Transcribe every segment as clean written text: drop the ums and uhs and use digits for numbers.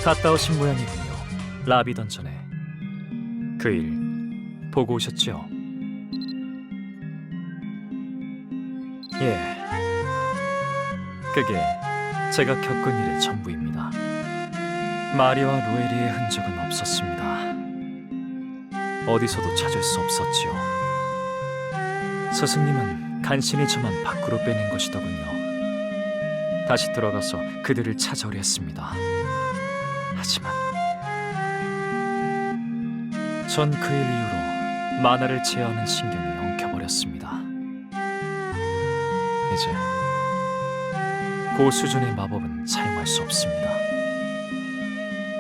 갔다 오신 모양이군요. 라비던 전에 그 일 보고 오셨죠? 예, 그게 제가 겪은 일의 전부입니다. 마리와 루에리의 흔적은 없었습니다. 어디서도 찾을 수 없었지요. 스승님은 간신히 저만 밖으로 빼낸 것이더군요. 다시 들어가서 그들을 찾아오려 했습니다. 하지만 전 그 일 이후로 만화를 제어하는 신경이 엉켜버렸습니다. 이제 고수준의 마법은 사용할 수 없습니다.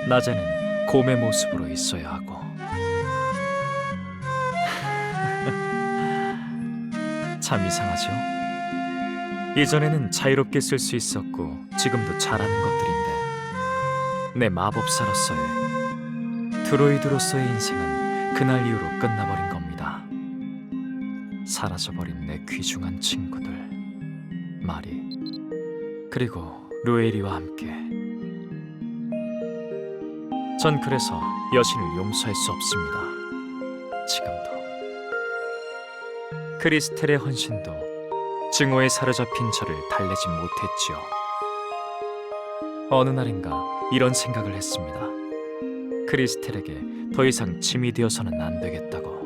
낮에는 곰의 모습으로 있어야 하고 참 이상하죠? 이전에는 자유롭게 쓸 수 있었고 지금도 잘하는 것들인데 내 마법사로서의 드로이드로서의 인생은 그날 이후로 끝나버린 겁니다. 사라져버린 내 귀중한 친구들 마리 그리고 루에리와 함께 전 그래서 여신을 용서할 수 없습니다. 지금도 크리스텔의 헌신도 증오에 사로잡힌 저를 달래지 못했지요. 어느 날인가 이런 생각을 했습니다. 크리스텔에게 더 이상 짐이 되어서는 안 되겠다고.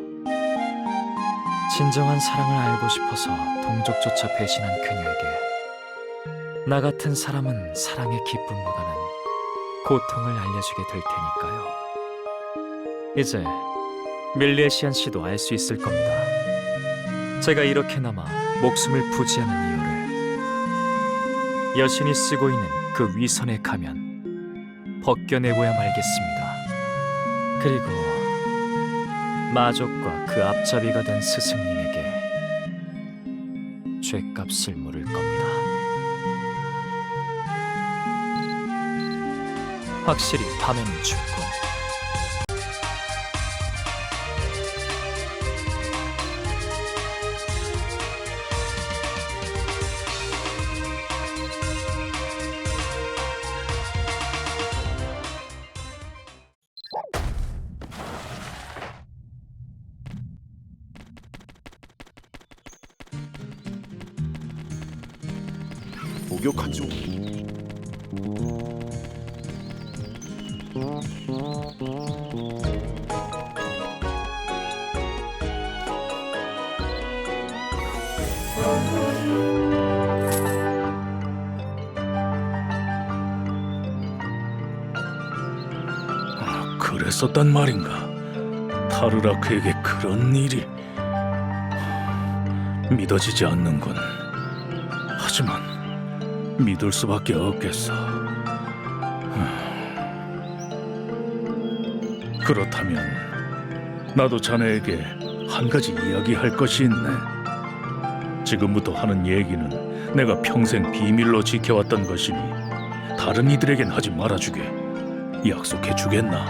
진정한 사랑을 알고 싶어서 동족조차 배신한 그녀에게 나 같은 사람은 사랑의 기쁨보다는 고통을 알려주게 될 테니까요. 이제 밀레시안 씨도 알 수 있을 겁니다. 제가 이렇게나마 목숨을 부지하는 이유를. 여신이 쓰고 있는 그 위선의 가면 벗겨내고야 말겠습니다. 그리고 마족과 그 앞잡이가 된 스승님에게 죗값을 물을 겁니다. 확실히 밤에는 춥고 목욕한 지 그랬었단 말인가? 타르라크에게 그런 일이 믿어지지 않는군. 하지만 믿을 수밖에 없겠어. 그렇다면 나도 자네에게 한 가지 이야기할 것이 있네. 지금부터 하는 얘기는 내가 평생 비밀로 지켜왔던 것이니 다른 이들에겐 하지 말아주게. 약속해 주겠나?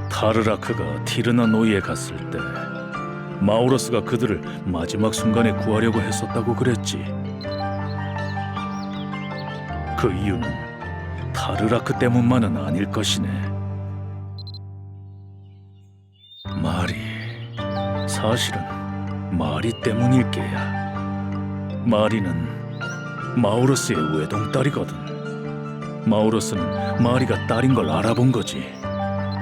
타르라크가 티르나 노이에 갔을 때 마우러스가 그들을 마지막 순간에 구하려고 했었다고 그랬지. 그 이유는 타르라크 때문만은 아닐 것이네. 말이 사실은 마리 때문일 게야. 마리는 마우러스의 외동딸이거든. 마우러스는 마리가 딸인 걸 알아본 거지.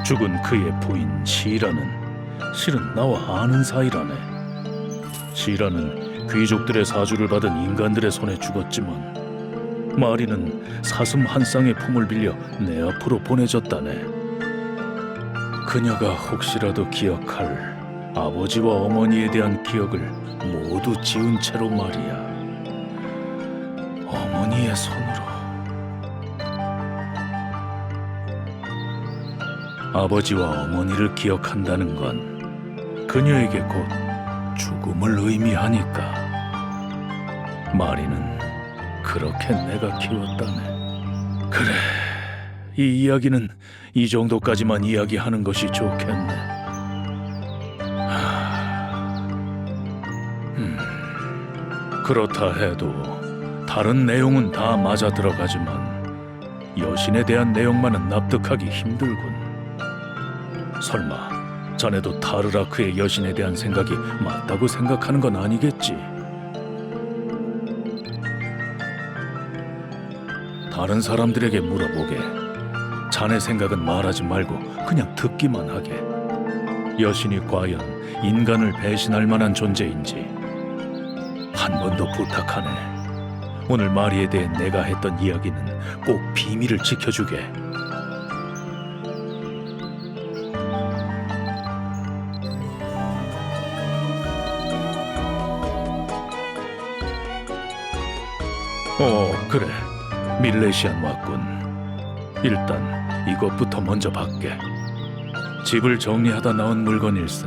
죽은 그의 부인 시라는 실은 나와 아는 사이라네. 시라는 귀족들의 사주를 받은 인간들의 손에 죽었지만 마리는 사슴 한 쌍의 품을 빌려 내 앞으로 보내졌다네. 그녀가 혹시라도 기억할 아버지와 어머니에 대한 기억을 모두 지운 채로 말이야. 어머니의 손으로. 아버지와 어머니를 기억한다는 건 그녀에게 곧 죽음을 의미하니까. 마리는 그렇게 내가 키웠다네. 그래, 이 이야기는 이 정도까지만 이야기하는 것이 좋겠네. 그렇다 해도 다른 내용은 다 맞아 들어가지만 여신에 대한 내용만은 납득하기 힘들군. 설마 자네도 타르라크의 여신에 대한 생각이 맞다고 생각하는 건 아니겠지? 다른 사람들에게 물어보게. 자네 생각은 말하지 말고 그냥 듣기만 하게. 여신이 과연 인간을 배신할 만한 존재인지 한 번 더 부탁하네. 오늘 마리에 대해 내가 했던 이야기는 꼭 비밀을 지켜주게. 그래. 밀레시안 왔군. 일단 이것부터 먼저 받게. 집을 정리하다 나온 물건일세.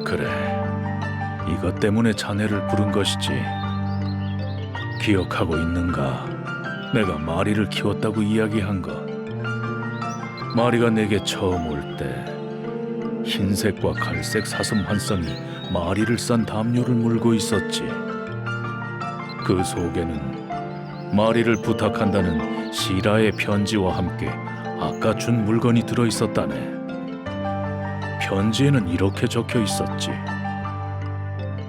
그래. 이것 때문에 자네를 부른 것이지. 기억하고 있는가? 내가 마리를 키웠다고 이야기한 것. 마리가 내게 처음 올 때 흰색과 갈색 사슴 환성이 마리를 싼 담요를 물고 있었지. 그 속에는 마리를 부탁한다는 시라의 편지와 함께 아까 준 물건이 들어 있었다네. 편지에는 이렇게 적혀 있었지.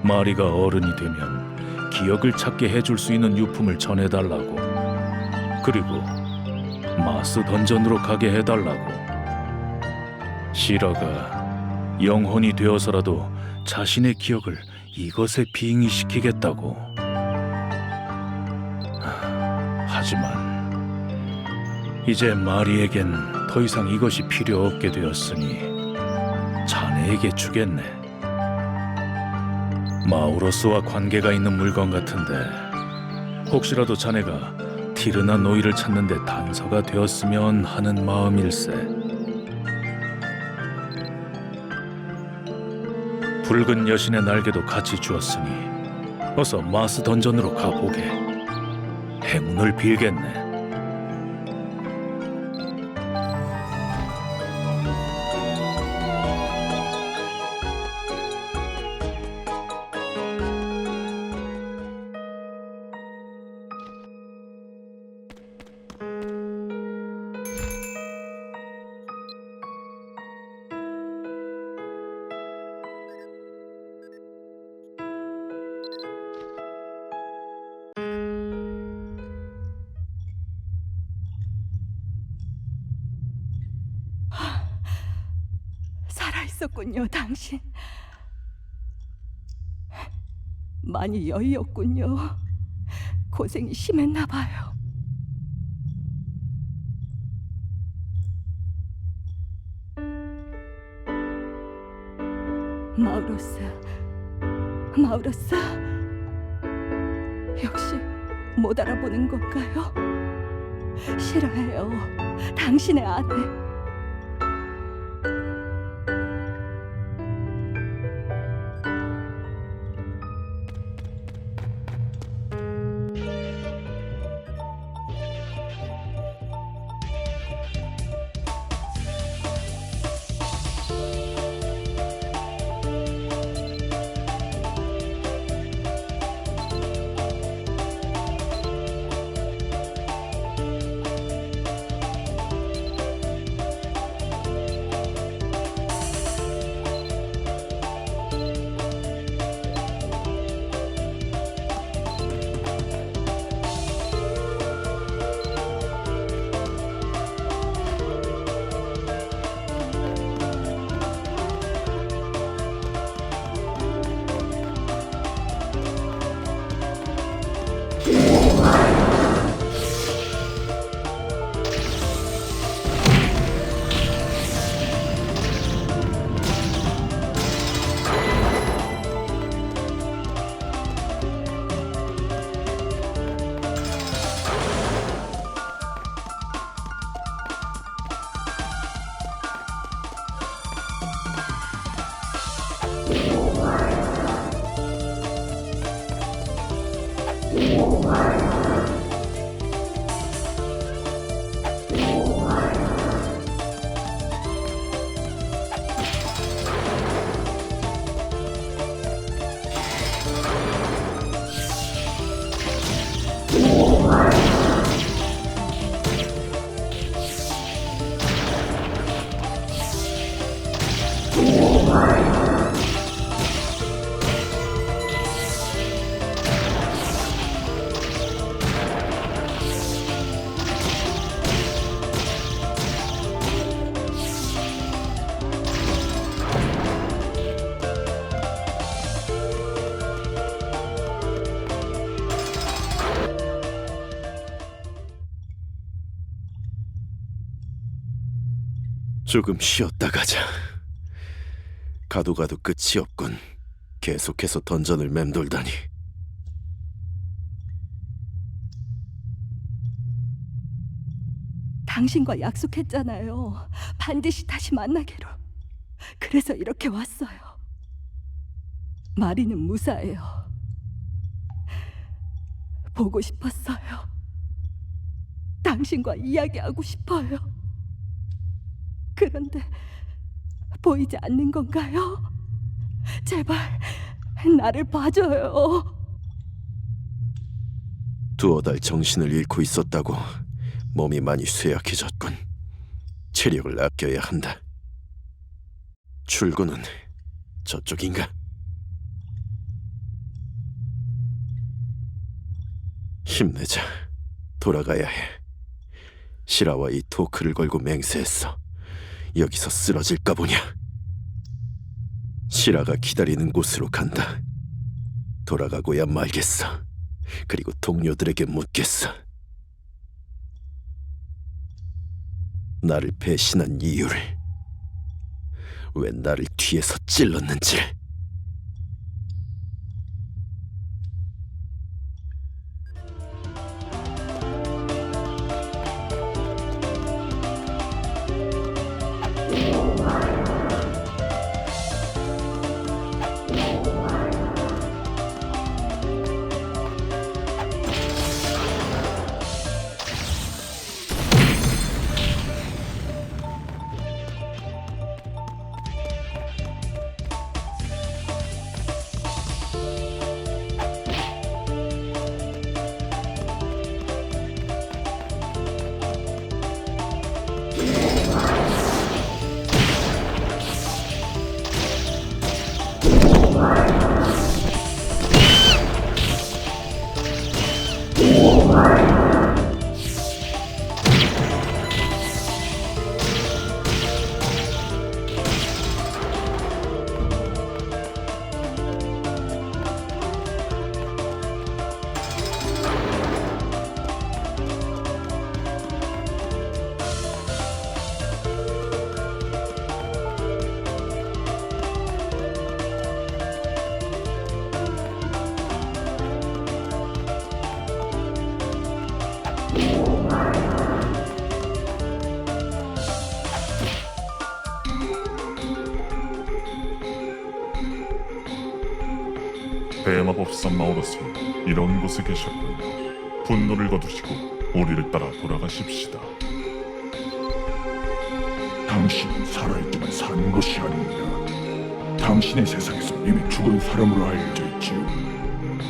마리가 어른이 되면 기억을 찾게 해줄 수 있는 유품을 전해달라고. 그리고 마스 던전으로 가게 해달라고. 시라가 영혼이 되어서라도 자신의 기억을 이것에 빙의시키겠다고. 하지만 이제 마리에겐 더 이상 이것이 필요 없게 되었으니 자네에게 주겠네. 마우로스와 관계가 있는 물건 같은데 혹시라도 자네가 티르나 노이를 찾는 데 단서가 되었으면 하는 마음일세. 붉은 여신의 날개도 같이 주었으니 어서 마스 던전으로 가보게. 행운을 빌겠네. 살아있었군요, 당신. 많이 여의었군요. 고생이 심했나 봐요. 마우로스, 역시 못 알아보는 건가요? 싫어해요, 당신의 아내. 조금 쉬었다 가자. 가도 가도 끝이 없군. 계속해서 던전을 맴돌다니. 당신과 약속했잖아요. 반드시 다시 만나기로. 그래서 이렇게 왔어요. 마리는 무사해요. 보고 싶었어요. 당신과 이야기하고 싶어요. 그런데 보이지 않는 건가요? 제발 나를 봐줘요. 두어 달 정신을 잃고 있었다고 몸이 많이 쇠약해졌군. 체력을 아껴야 한다. 출구는 저쪽인가? 힘내자. 돌아가야 해. 시라와 이 토크를 걸고 맹세했어. 여기서 쓰러질까 보냐. 시라가 기다리는 곳으로 간다. 돌아가고야 말겠어. 그리고 동료들에게 묻겠어. 나를 배신한 이유를, 왜 나를 뒤에서 찔렀는지를. 대마법사 마우러스는 이런 곳에 계셨군요. 분노를 거두시고 우리를 따라 돌아가십시다. 당신은 살아있지만 사는 것이 아닙니다. 당신의 세상에서 이미 죽은 사람으로 알려져 있지요.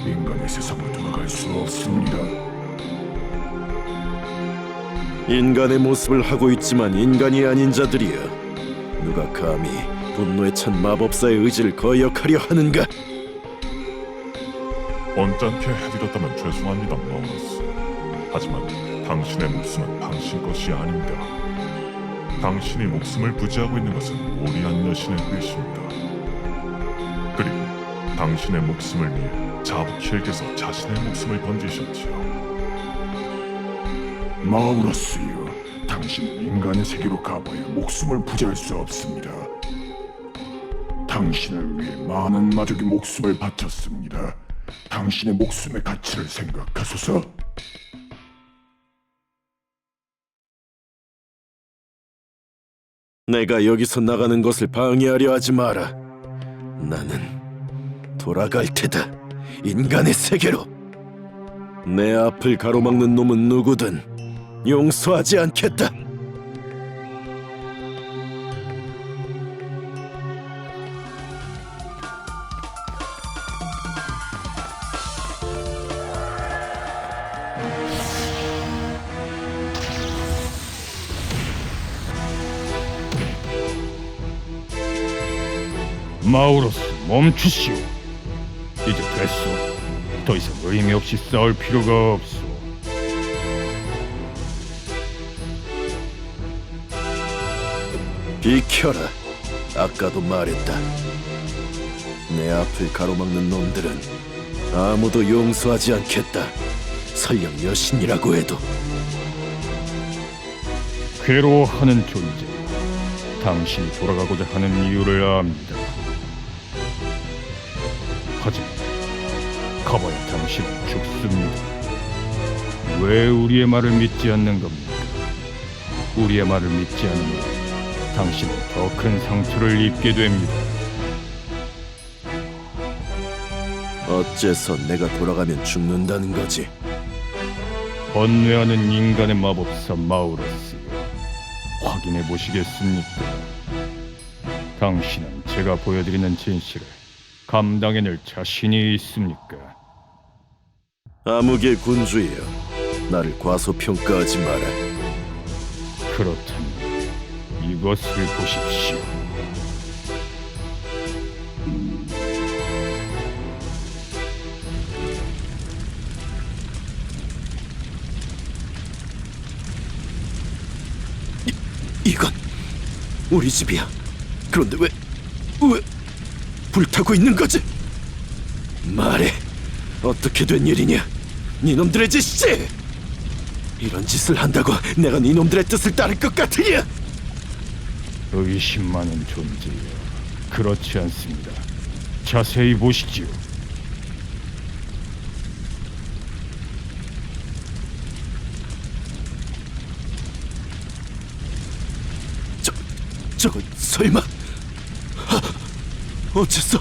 인간의 세상으로 돌아갈 수 없습니다. 인간의 모습을 하고 있지만 인간이 아닌 자들이여. 누가 감히 분노에 찬 마법사의 의지를 거역하려 하는가? 언짢게 해드렸다면 죄송합니다, 마우러스. 하지만 당신의 목숨은 당신 것이 아닙니다. 당신이 목숨을 부지하고 있는 것은 오리안 여신의 뜻입니다. 그리고 당신의 목숨을 위해 자부키에게서 자신의 목숨을 던지셨지요. 마우러스요, 당신은 인간의 세계로 가봐야 목숨을 부지할 수 없습니다. 당신을 위해 많은 마족이 목숨을 바쳤습니다. 당신의 목숨의 가치를 생각하소서. 내가 여기서 나가는 것을 방해하려 하지 마라. 나는 돌아갈 테다. 인간의 세계로. 내 앞을 가로막는 놈은 누구든 용서하지 않겠다. 마우러스, 멈추시오. 이제 됐소. 더 이상 의미 없이 싸울 필요가 없소. 비켜라. 아까도 말했다. 내 앞을 가로막는 놈들은 아무도 용서하지 않겠다. 설령 여신이라고 해도. 괴로워하는 존재. 당신이 돌아가고자 하는 이유를 압니다. 하지만 가봐야 당신은 죽습니다. 왜 우리의 말을 믿지 않는 겁니까? 우리의 말을 믿지 않으면 당신은 더 큰 상처를 입게 됩니다. 어째서 내가 돌아가면 죽는다는 거지? 번뇌하는 인간의 마법사 마우러스요. 확인해 보시겠습니까? 당신은 제가 보여드리는 진실을 감당해낼 자신이 있습니까? 암흑의 군주여, 나를 과소평가하지 마라. 그렇다면 이것을 보십시오. 이건 우리 집이야. 그런데 왜 불타고 있는 거지? 말해, 어떻게 된 일이냐? 니놈들의 짓이지? 이런 짓을 한다고 내가 니놈들의 뜻을 따를 것 같으냐? 의심 많은 존재여. 그렇지 않습니다. 자세히 보시지요. 저건 설마 어째서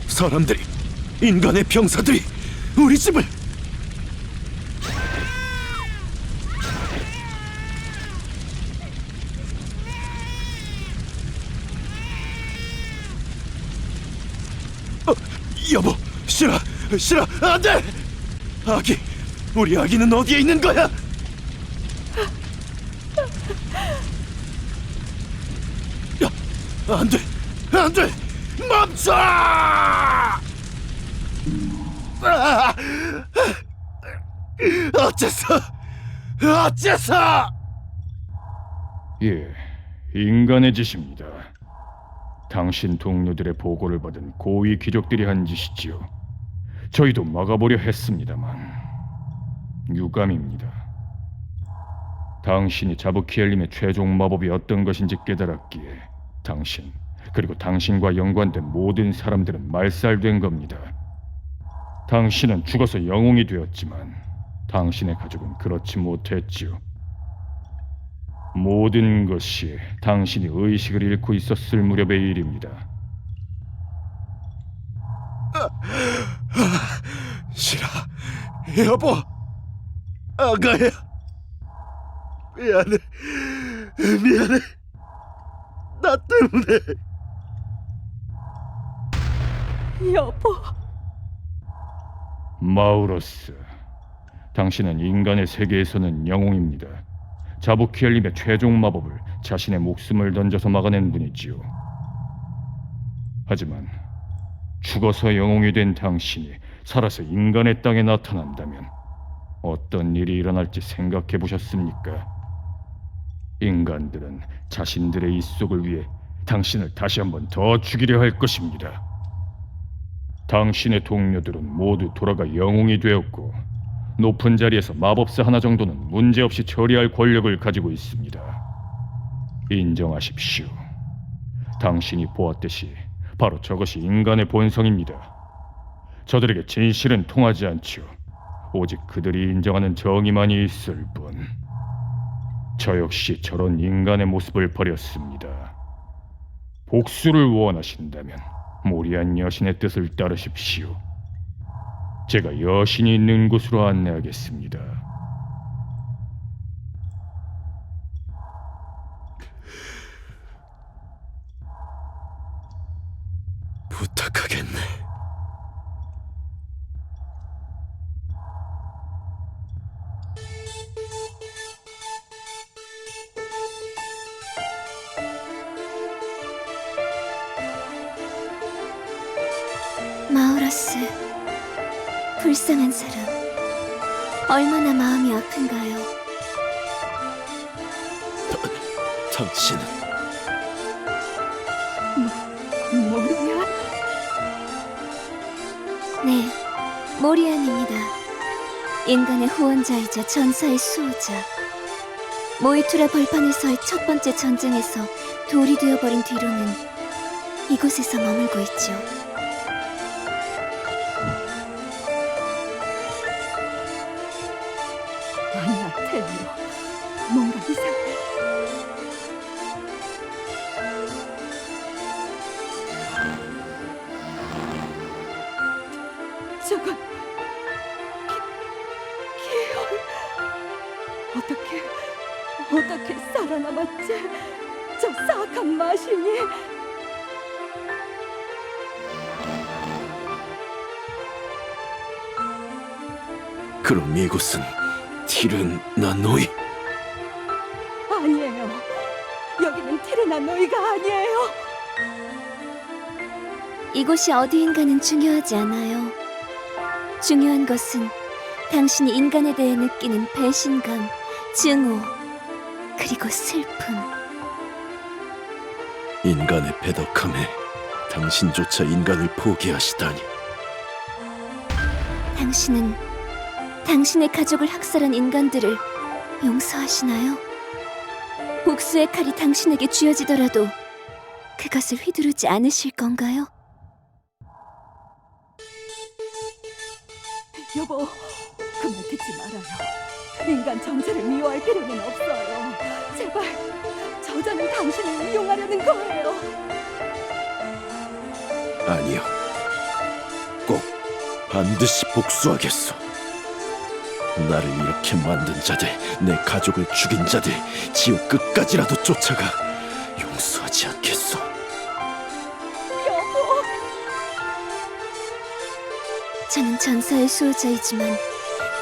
사람들이, 인간의 병사들이 우리 집을 여보, 싫어, 안돼! 아기, 우리 아기는 어디에 있는 거야? 안돼, 멈춰! 어째서? 예, 인간의 짓입니다. 당신 동료들의 보고를 받은 고위 귀족들이 한 짓이지요. 저희도 막아보려 했습니다만 유감입니다. 당신이 자부키엘님의 최종 마법이 어떤 것인지 깨달았기에 당신, 그리고 당신과 연관된 모든 사람들은 말살된 겁니다. 당신은 죽어서 영웅이 되었지만 당신의 가족은 그렇지 못했지요. 모든 것이 당신이 의식을 잃고 있었을 무렵의 일입니다. 싫어, 여보, 아가야, 미안해, 나 때문에. 여보, 마우러스, 당신은 인간의 세계에서는 영웅입니다. 자부키엘님의 최종 마법을 자신의 목숨을 던져서 막아낸 분이지요. 하지만 죽어서 영웅이 된 당신이 살아서 인간의 땅에 나타난다면 어떤 일이 일어날지 생각해 보셨습니까? 인간들은 자신들의 입속을 위해 당신을 다시 한번 더 죽이려 할 것입니다. 당신의 동료들은 모두 돌아가 영웅이 되었고 높은 자리에서 마법사 하나 정도는 문제없이 처리할 권력을 가지고 있습니다. 인정하십시오. 당신이 보았듯이 바로 저것이 인간의 본성입니다. 저들에게 진실은 통하지 않지요. 오직 그들이 인정하는 정의만이 있을 뿐. 저 역시 저런 인간의 모습을 버렸습니다. 복수를 원하신다면 모리안 여신의 뜻을 따르십시오. 제가 여신이 있는 곳으로 안내하겠습니다. 부탁하겠네. 마우러스, 불쌍한 사람, 얼마나 마음이 아픈가요? 당신은 모리안? 네, 모리안입니다. 인간의 후원자이자 전사의 수호자. 모이투라 벌판에서의 첫 번째 전쟁에서 돌이 되어버린 뒤로는 이곳에서 머물고 있죠. 아니야, 텔리오. 뭔가 이상해. 저건 기혈. 어떻게 살아남았지? 저 사악한 마신이. 그럼 이곳은 티르나노이? 아니에요. 여기는 티르나노이가 아니에요. 이곳이 어디인가는 중요하지 않아요. 중요한 것은 당신이 인간에 대해 느끼는 배신감, 증오, 그리고 슬픔. 인간의 배덕함에 당신조차 인간을 포기하시다니. 당신은 당신의 가족을 학살한 인간들을 용서하시나요? 복수의 칼이 당신에게 쥐어지더라도 그것을 휘두르지 않으실 건가요? 여보, 그만 듣지 말아요. 인간 전체를 미워할 필요는 없어요. 제발, 저자는 당신을 이용하려는 거예요. 아니요. 꼭 반드시 복수하겠소. 나를 이렇게 만든 자들, 내 가족을 죽인 자들, 지옥 끝까지라도 쫓아가 용서하지 않겠소. 여보, 저는 전사의 수호자이지만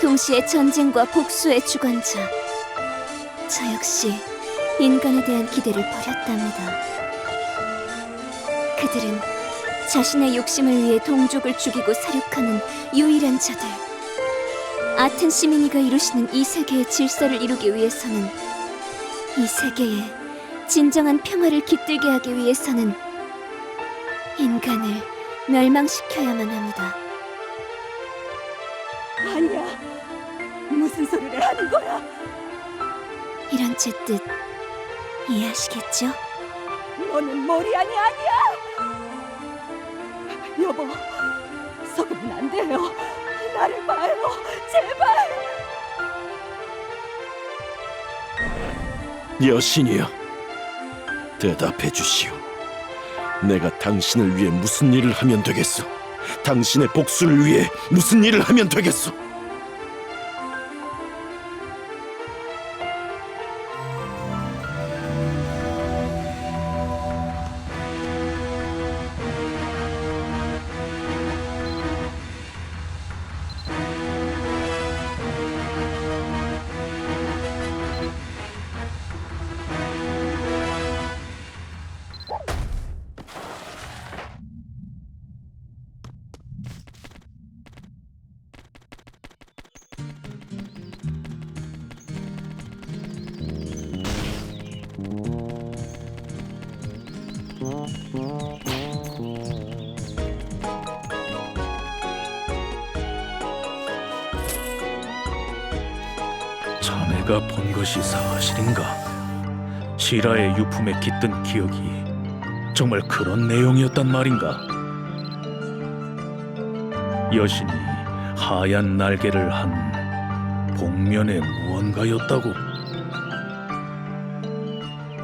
동시에 전쟁과 복수의 주관자. 저 역시 인간에 대한 기대를 버렸답니다. 그들은 자신의 욕심을 위해 동족을 죽이고 사륙하는 유일한 자들. 아텐 시미니가 이루시는 이 세계의 질서를 이루기 위해서는, 이 세계에 진정한 평화를 깃들게 하기 위해서는 인간을 멸망시켜야만 합니다. 아니야. 무슨 소리를 하는 거야? 이런 제 뜻 이해하시겠죠? 너는 모리안이 아니야. 여보, 속으면 안 돼요. 나를 봐요, 제발. 여신이여, 대답해 주시오. 내가 당신을 위해 무슨 일을 하면 되겠소? 당신의 복수를 위해 무슨 일을 하면 되겠소? 자네가 본 것이 사실인가? 시라의 유품에 깃든 기억이 정말 그런 내용이었단 말인가? 여신이 하얀 날개를 한 복면의 무언가였다고?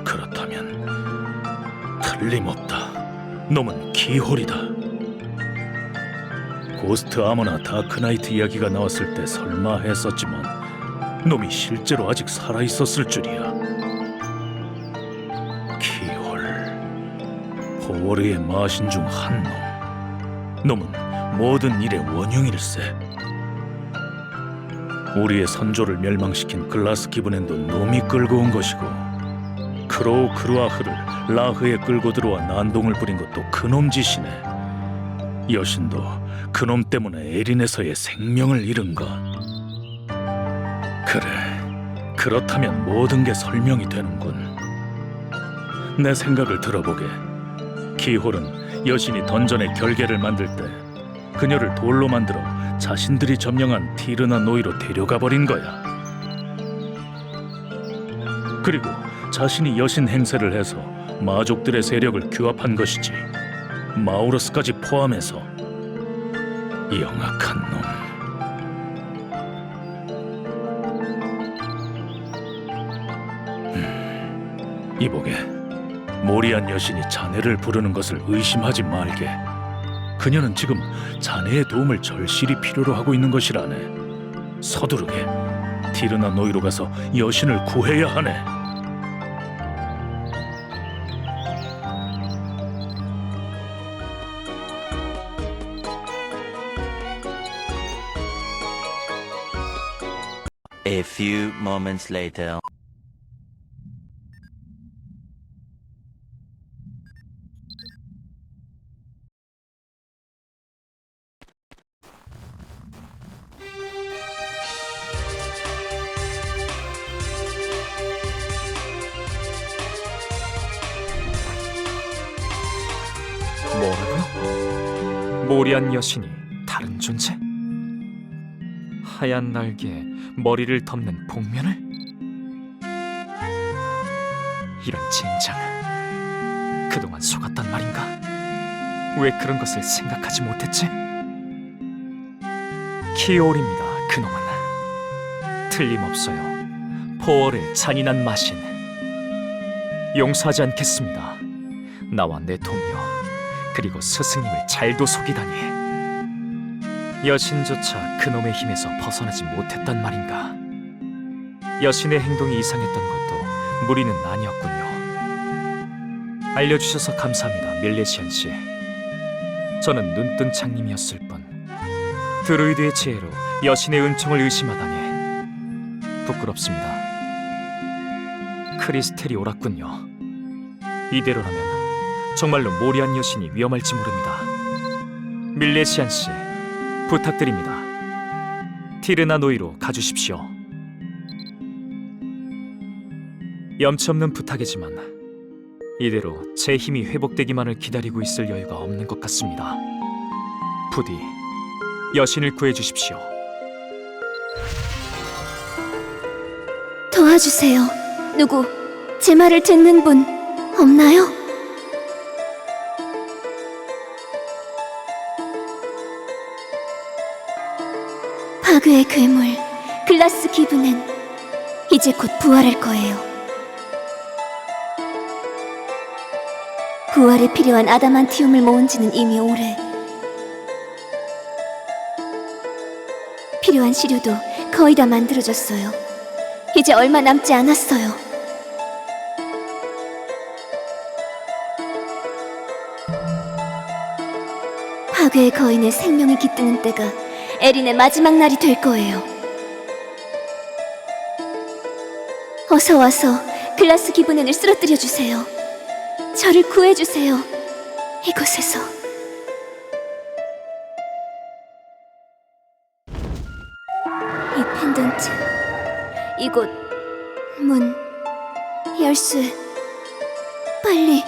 그렇다면 틀림없다. 놈은 기홀이다. 고스트 아머나 다크나이트 이야기가 나왔을 때 설마 했었지만 놈이 실제로 아직 살아있었을 줄이야. 기홀, 포워르의 마신 중 한 놈. 놈은 모든 일의 원흉일세. 우리의 선조를 멸망시킨 글라스 기브넨도 놈이 끌고 온 것이고, 크로우 크루아흐를 라흐에 끌고 들어와 난동을 부린 것도 그놈 짓이네. 여신도 그놈 때문에 에린에서의 생명을 잃은 것. 그래, 그렇다면 모든 게 설명이 되는군. 내 생각을 들어보게. 기홀은 여신이 던전의 결계를 만들 때 그녀를 돌로 만들어 자신들이 점령한 티르나노이로 데려가 버린 거야. 그리고 자신이 여신 행세를 해서 마족들의 세력을 규합한 것이지. 마우러스까지 포함해서. 영악한 놈. 이보게, 모리안 여신이 자네를 부르는 것을 의심하지 말게. 그녀는 지금 자네의 도움을 절실히 필요로 하고 있는 것이라네. 서두르게 티르나 노이로 가서 여신을 구해야 하네. A few moments later. 뭐라고요? 모리안 여신이 다른 존재? 하얀 날개에 머리를 덮는 복면을? 이런 젠장, 그동안 속았단 말인가? 왜 그런 것을 생각하지 못했지? 키올입니다, 그놈은. 틀림없어요. 포월의 잔인한 마신. 용서하지 않겠습니다. 나와 내 동료, 그리고 스승님을 잘도 속이다니. 여신조차 그놈의 힘에서 벗어나지 못했단 말인가. 여신의 행동이 이상했던 것도 무리는 아니었군요. 알려주셔서 감사합니다, 밀레시안 씨. 저는 눈뜬 장님이었을 뿐 드루이드의 지혜로 여신의 은총을 의심하다니 부끄럽습니다. 크리스텔이 옳았군요. 이대로라면 정말로 모리안 여신이 위험할지 모릅니다. 밀레시안 씨, 부탁드립니다. 티르나 노이로 가주십시오. 염치 없는 부탁이지만 이대로 제 힘이 회복되기만을 기다리고 있을 여유가 없는 것 같습니다. 부디 여신을 구해주십시오. 도와주세요. 누구 제 말을 듣는 분 없나요? 파괴의 괴물 글라스 기브는 이제 곧 부활할 거예요. 부활에 필요한 아다만티움을 모은 지는 이미 오래. 필요한 시료도 거의 다 만들어졌어요. 이제 얼마 남지 않았어요. 파괴의 거인의 생명이 깃드는 때가 에린의 마지막 날이 될 거예요. 어서 와서 글라스 기브넨을 쓰러뜨려 주세요. 저를 구해주세요. 이곳에서. 이 펜던트, 이곳 문, 열쇠, 빨리.